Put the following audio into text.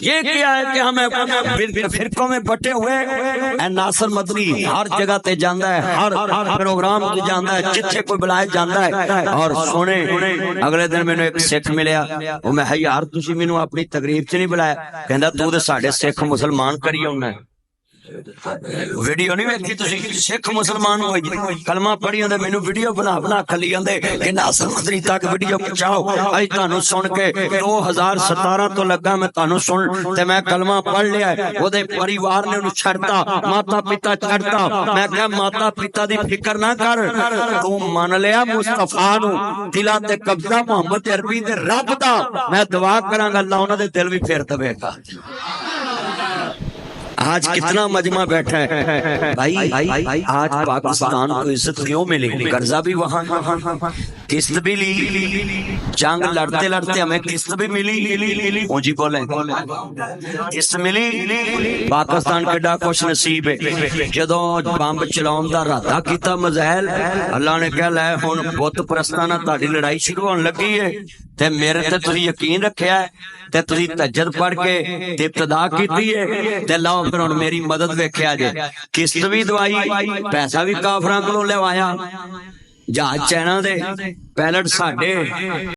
ये क्या है कि हमें फिरकों में बटे हुए नासर मदनी हर जगह ते जांदा है, हर प्रोग्राम ते जांदा है, जिथे कोई बुलाया जांदा है। और सुने अगले दिन मैंने एक सिख मिलिया, वो मैं यार तुसी मैनू अपनी तकरीब च नहीं बुलाया, कहंदा तू ते साडे सिख मुसलमान करी आउना। वीडियो नहीं वेखी तुसी, सिख मुसलमान हो कलमा पढ़ी आंदे, मैनू वीडियो बना बना खली आंदे कि नासर मदनी तक वीडियो पहुंचाओ। अज तुहानू सुन के 2017 तो लगा मैं तुहानू सुन ते मैं कलमा पढ़ लिया, ओदे परिवार ने उन्हें छड़ता, माता पिता छड़ता। मैं कहा माता पिता दी फिक्र ना कर, तू मन लिया मुस्तफा नू, दिला ते कब्जा मोहम्मद अरबी दे रब दा। मैं दुआ करांगा अल्लाह उन्हां दे दिल भी फेर देवेगा। आज कितना मजमा बैठा है भाई, आज पाकिस्तान को इज्जत क्यों मिली? कर्जा भी वहां, किस्त भी ली, जंग लड़ते लड़ते हमें किस्त भी मिली। जी बोले किस्त मिली। पाकिस्तान केडा खुश नसीब है जदों बंब चलाउण दा इरादा कीता मज़ैल, अल्लाह ने कहा लै हुण बुत परस्तां नाल तुहाडी लड़ाई शुरू होण लगी है ते मेरे ते तुसीं यकीन रखिया है ते तुसीं तहज्जुद पढ़ के ते इब्तिदा कीती है ते लाओ फिर हुण मेरी मदद वेखिया जे। किस्त भी दवाई, पैसा भी काफरां कोलों लवाया, जहाज चाइना दे, पैलट साडे।